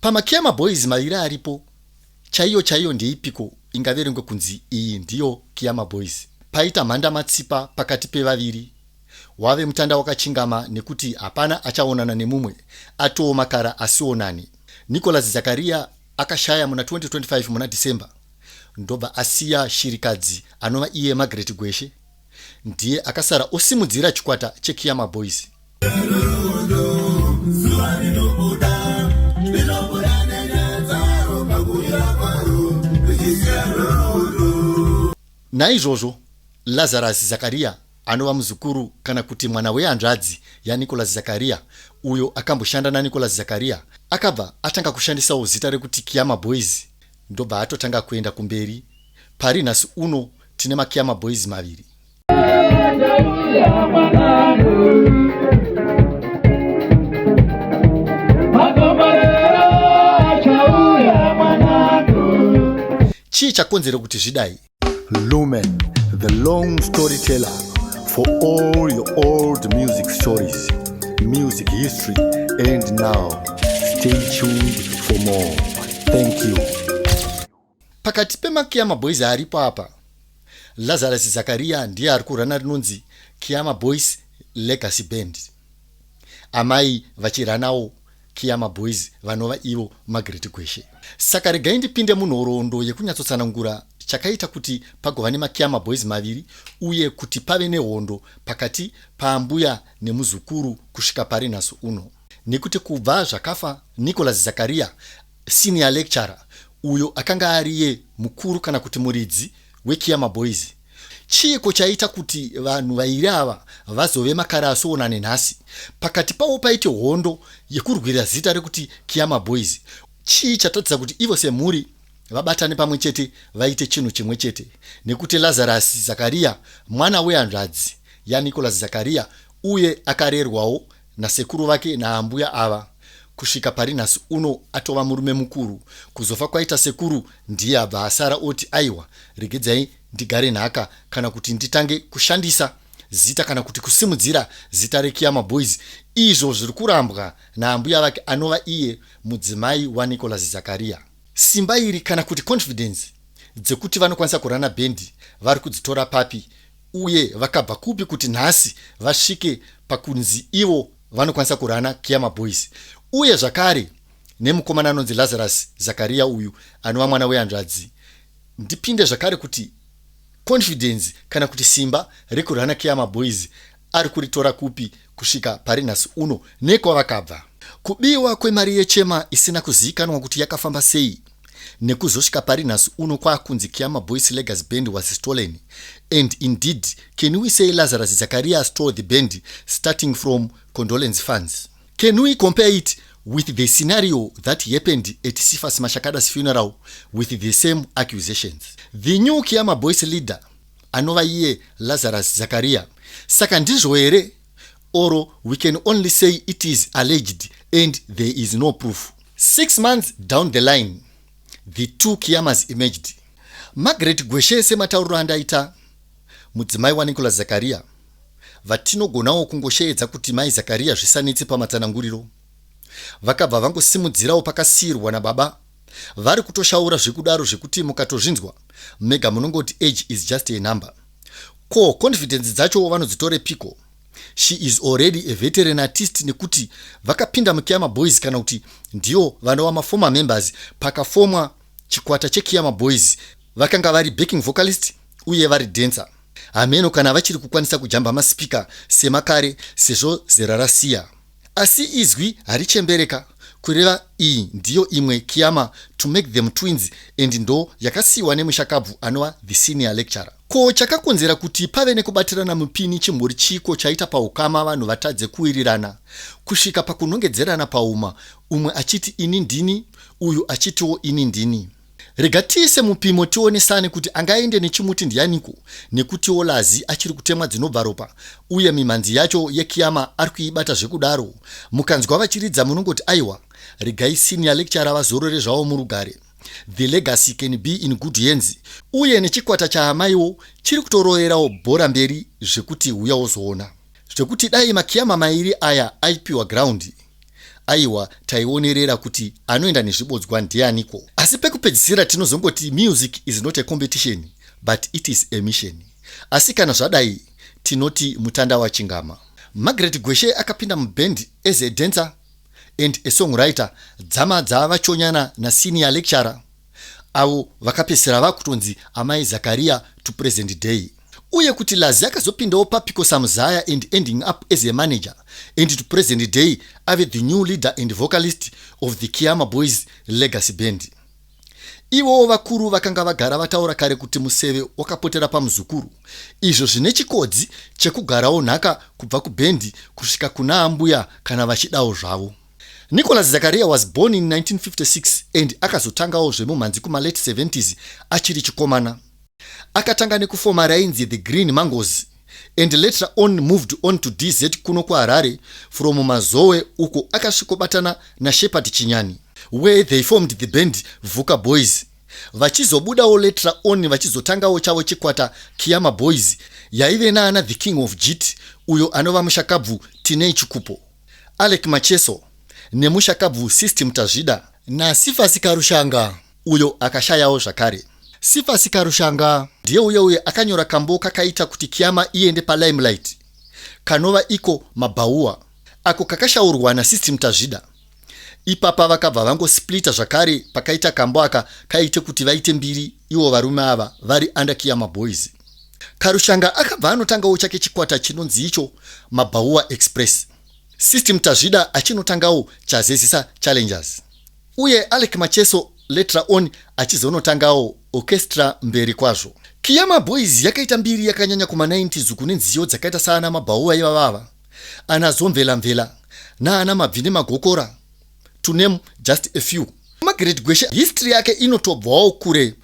Pamakiyama Boys mairi aripo, chaiyo ndeipiko ingaverengwe kunzi iyi ndiyo Kiyama Boys. Paita mhanda matsipa pakati pevaviri. Wave mutanda wakachingama nekuti hapana achaonana nemumwe, atoo makara asionani. Nicholas Zakaria akashaya muna 2025 muna December. Ndobva asiya shirikadzi anova iye Margaret Gweshe. Ndiye akasara osimudzira chikwata cheKiyama Boys. Naizvozvo Lazarus Zakaria anova muzukuru kana kuti mwana wehanzvadzi yaNicholas Zakaria, uyo akamboshanda naNicholas Zakaria, akabva atanga kushandisawo zita rekuti Kiyama Boys, ndobva atotanga kuenda kumberi. Pari nhasi uno tine maKiyama Boys maviri. Chii chakonzera kuti zvidai? Lumen, the long storyteller for all your old music stories, music history, and now stay tuned for more. Thank you. Pakati pemakiyama Boys aripo apa, Lazarus Zakaria ndiye ari kurana rinonzi Kiyama Boys Legacy Band. Amai vachiranawo Kiyama Boys vanova ivo Margaret Gweshe. Saka regai ndipinde munhoroondo yekunyatsosanangura chakaita kuti pagova nemakiyama Boys maviri, uye kuti pave nehondo pakati paambuya nemuzukuru kusvika pari nhasi uno. Nekuti kubva zvakafa Nicholas Zakaria, senior lecturer, uyo akanga ariye mukuru kana kuti muridzi weKiyama Boys. Chiiko chaita kuti vanhu vairi ava vazove makara asoonane nhasi, pakati pavo paite hondo yekurwira zita rekuti Kiyama Boys? Chii chatotsa kuti ivo semhuri vabatane pamwe chete vaite chinhu chimwe chete? Nekuti Lazarus Zakaria mwana wehanzvadzi yaNicholas Zakaria, uye akarerwawo nasekuru vake naambuya ava, kusvika pari nhasi uno atova murume mukuru. Kuzofa kwaita sekuru ndiye abva asara oti aiwa, regedzai ndigare nhaka kana kuti nditange kushandisa zita kana kuti kusimudzira zita reKiyama Boys. Izvo zviri kurambwa naambuya vake anova iye mudzimai waNicholas Zakaria. Simba iri kana kuti confidence dzekuti vanokwanisa kurana bendi vari kudzitora papi, uye vakabva kupi kuti nhasi vasvike pakunzi ivo vanokwanisa kurana Kiyama Boys? Uye zvakare nemukomana anonzi Lazarus Zakaria uyu anova mwana wehanzvadzi, ndipinde zvakare kuti confidence kana kuti simba rekurana Kiyama Boys ari kuritora kupi kusvika pari nhasi uno nekwavakabva. Kubiwa kwemari yechema isina kuzivikanwa kuti yakafamba sei, nekuzosvika pari nhasi uno kwakunzi Kiyama Boys Legacy Band was stolen. And indeed, can we say Lazarus Zakaria stole the band starting from condolence funds? Can we compare it with the scenario that happened at Cephas Mashakada's funeral with the same accusations? The new Kiyama Boys leader anova iye Lazarus Zakaria. Saka ndizvo here, or we can only say it is alleged and there is no proof? 6 months down the line, the two Kiyamas emerged. Margaret Gweshe sematauriro andaita mudzimai waNicholas Zakaria, vatinogonawo kungosheedza kuti mai Zakaria zvisanetse pamatsananguriro. Vakabva vangosimudzirawo pakasiyirwa nababa, vari kutoshaura zvekudaro zvekuti mukatozvinzwa mega munongoti age is just a number. Ko confidence dzacho vanodzitore piko? She is already a veteran artist, nekuti vakapinda muKiyama Boys kana kuti ndiyo vanova maformer members pakafomwa chikwata cheKiyama Boys. Vakanga vari backing vocalist uye vari dancer. Ameno kana vachiri kukwanisa kujamba maspika semakare sezvo zera rasiya. Asi izwi harichembereka kureva iyi ndiyo imwe Kiyama to make them twins, and ndo yakasiyiwa nemushakabvu anova the senior lecturer. Ko chakakonzera kuti pave nekubatirana mupini chimhuri chiko chaita paukama vanhu vatadze kuwirirana kusvika pakunongedzerana pauma, umwe achiti ini ndini, uyu achitiwo ini ndini? Rega tiise mupimo tionesane kuti angaende nechimuti ndianiko, nekutiwo Lazi achiri kutemwa dzinobva ropa, uye mimhanzi yacho yeKiyama ari kuibata zvekudaro. Mukanzwa vachiridza munongoti aiwa, regai senior lecturer vazorore zvavo murugare. The legacy can be in good hands. Uye nechikwata chaamaiwo chiri kutoroerawo bhora mberi zvekuti uya wozoona. Zvekuti dai maKiyama mairi aya aipiwa ground, aiwa taionerera kuti anoenda nezvibodzwa ndianiko. Asi pekupedzisira tinozongoti music is not a competition but it is a mission. Asi kana zvadai tinoti mutanda wachingama. Margaret Gweshe akapinda muband as a dancer and a songwriter dzama dzavachonyana na senior lecturer avo vakapesera vakutonzi amai Zakaria to present day. Uye kuti Lazi akazopindawo paPico Samuzaya and ending up as a manager and to present day ave the new leader and vocalist of the Kiyama Boys legacy band. Ivo vakuru vakanga vagara vataura kare kuti museve wakapotera pamuzukuru. Izvo zvine chikodzi chekugarawo nhaka kubva kubendi kusvika kuna ambuya kana vachidawo zvavo. Nicholas Zakaria was born in 1956 and akazotangawo zvemumhanzi kuma-late 70s achiri chikomana. Akatanga nekufoma rainzi The Green Mangoes and later on moved on to DZ kuno kuHarare from Mazowe uko akasvikobatana na Shepherd Chinyani where they formed the band Vuka Boys. Vachizobudawo later on vachizotangawo chavo chikwata Kiyama Boys yaive naana The King of Jit uyo anova mushakabvu Tinei Chikupo, Alec Macheso nemushakabvu System Tazvida na Sifasi Karushanga uyo akashayawo zvakare. Sifasi Karushanga ndiye uye akanyora kambo kakaita kuti Kiyama iende paLimelight kanova iko mabhaua ako kakashaurwa na System Tazvida. Ipapa vakabva vangosplita zvakare pakaita kambo aka kaite kuti vaite mbiri ivo varume ava vari under Kiyama Boys. Karushanga akabva anotangawo chake chikwata chinonzi icho Mabhaua Express. System Tazvida achinotangawo chazezisa Challengers. Uye Alec Macheso later on achizonotangawo orchestra mberi kwazvo. Kiyama Boys yakaita mbiri yakanyanya kuma-90s kune nziyo dzakaita saana Mabhaua ivavava, ana Zomvela na ana Mabvine Magokora, to name just a few. Margaret Gweshe history yake inotobvawo kure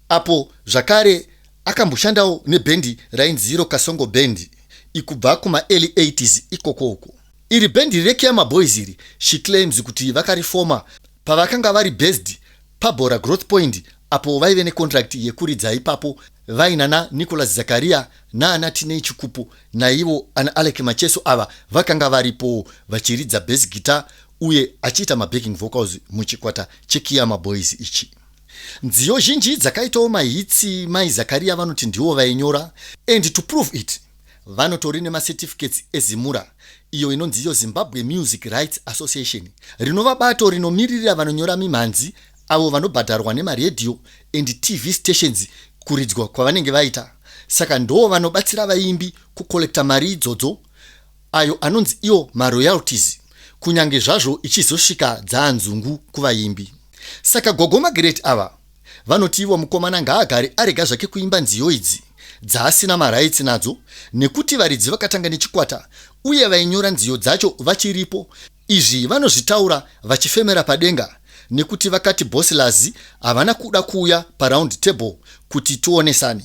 apo zvakare akamboshandawo nebendi rainzi Zero Kasongo Band ikubva kuma-early 80s ikoko. Iri bendi reKiyama Boys iri she claims kuti vakarifoma pavakanga vari based paBora Growth Point apo vaive necontract yekuridza ipapo vaina na Nicholas Zakaria na ana Tinei Chikupo na ivo ana Alec Macheso ava vakanga varipo vachiridza bass guitar uye achiita mabacking vocals muchikwata cheKiyama Boys ichi. Nziyo zhinji dzakaitawo mahitsi mai Zakaria vanoti ndiwo vainyora and to prove it vanotori nemacertificates ezimura iyo inonziyo Zimbabwe Music Rights Association rinova bato rinomirira vanonyora mimhanzi avo vanobhadharwa nemaredio and TV stations kuridzwa kwavanenge vaita. Saka ndo vanobatsira vaimbi kukolekta mari idzodzo ayo anonzi iyo maroyalties kunyange zvazvo ichizosvika dzaanzungu kuvaimbi. Saka Gogo Margaret ava vanoti ivo mukomana ngaagare arega zvake kuimba nziyo idzi dzaasina marights nadzo nekuti varidzi vakatanga nechikwata uye vainyora nziyo dzacho vachiripo. Izvi vanozvitaura vachifemera padenga nekuti vakati Boss Lazi havana kuda kuuya paround table kuti tionesane.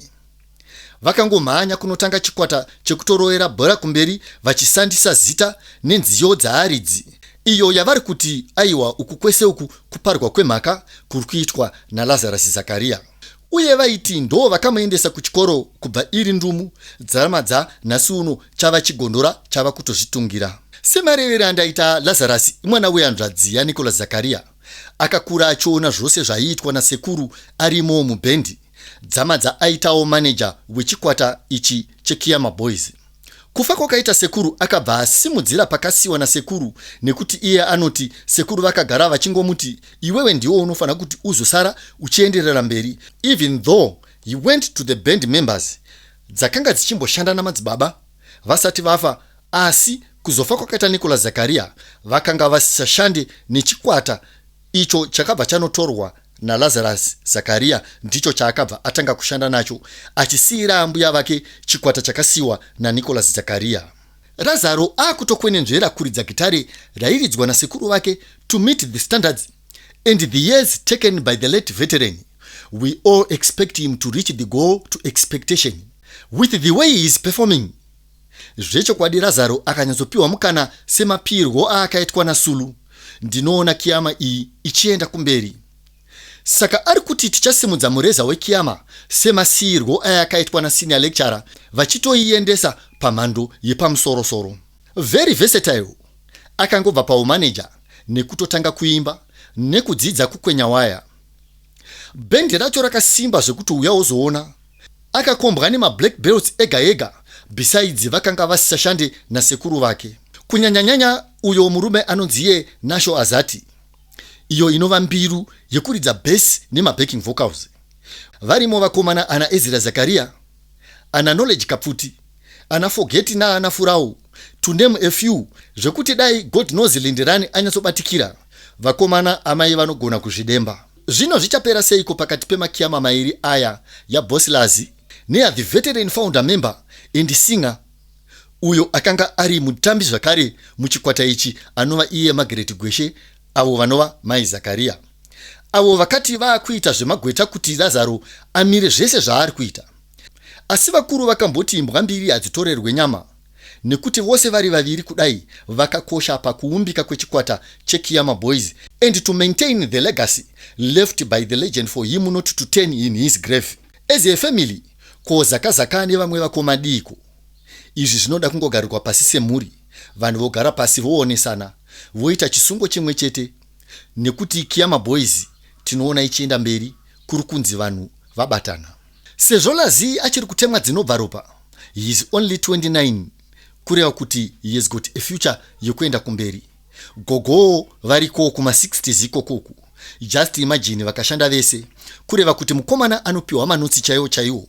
Vakangomhanya kunotanga chikwata chekutorovera bhora kumberi vachisandisa zita nenziyo dzaaridzi iyo yavari kuti aiwa uku kwese uku kuparwa kwemhaka kuri kuitwa naLazarus Zakaria. Uye vaiti ndo vakamuendesa kuchikoro kubva iri ndumu dzamadza nhasi uno chava chigondora chava kutozvitungira. Semarevere andaita Lazarus mwana wehanzvadzi yaNicholas Zakaria akakura achiona zvose zvaiitwa nasekuru arimo mubendi. Dzamadza aitawo manager wechikwata ichi cheKiyama Boys. Kufa kwakaita sekuru akabva asimudzira pakasiwa nasekuru nekuti iye anoti sekuru vakagara vachingomuti iwewe ndiwo unofana kuti uzosara uchienderera mberi, even though he went to the band members dzakanga dzichimboshanda namadzibaba vasati vafa. Asi kuzofa kwakaita Nicholas Zakaria vakanga vasishashande nechikwata icho chakabva chanotorwa naLazarus Zakaria ndicho chaakabva atanga kushanda nacho achisiyira ambuya vake chikwata chakasiwa naNicholas Zakaria. Lazaro akutokwenenzvera kuridza gitare rairidzwa nasekuru vake to meet the standards and the years taken by the late veteran. We all expect him to reach the goal to expectation with the way he is performing. Zvechokwadi Lazaro akanyatsopiwa mukana semapirwo aakaitwa naSulu. Ndinoona Kiyama iyi ichienda kumberi. Saka ari kuti tichasimudza mureza weKiyama semasiyirwo ayakaitwa nasenior lecturer vachitoiendesa pamhando yepamusoro-soro. Very versatile. Akangobva paumanager nekutotanga kuimba nekudzidza kukwenya waya. Bhendi racho rakasimba zvekuti uya uzoona. Akakombwa nema-black belts ega ega, besides vakanga vasishashande nasekuru vake. Kunyanyanyanya uyo murume anonziye Nasho Azati. Iyo inova mbiru yekuridza bass nema-backing vocals. Varimo vakomana ana Ezra Zakaria, ana Knowledge Kapfuti, ana Forget na ana Furau, to name a few, zvekuti dai God knows Lindirani anyatsobatikira, vakomana amai vanogona kuzvidemba. Zvino zvichapera seiko pakati pemakiyama mairi aya ya Bosslazi nea the veteran founder member and singer uyo akanga ari mutambi zvakare muchikwata ichi anova iye Margaret Gweshe, avo vanova Mai Zakaria. Avo vakati vakuita zvemagweta kuti Lazaro amire zvese zvaari kuita. Asi vakuru vakamboti imbwa mbiri hadzitorerwe nyama, nekuti vose vari vaviri kudai vakakosha pakuumbika kwechikwata cheKiyama Boys and to maintain the legacy left by the legend for him not to turn in his grave. As a family, ko Zakazaka nevamwe vakomadiko. Izvi zvinoda kungogarirwa pasi semhuri, vanhu vogara pasi voonesana, voita chisungo chimwe chete, nekuti Kiyama Boys tinoona ichienda mberi kuri kunzi vanhu vabatana. Sezvo Lazi achiri kutemwa dzinobva ropa, he is only 29, kureva kuti he has got a future yekuenda kumberi. Gogo variko kuma-60s ikokoku. Just imagine vakashanda vese, kureva kuti mukomana anopiwa manotsi chaiwo chaiwo.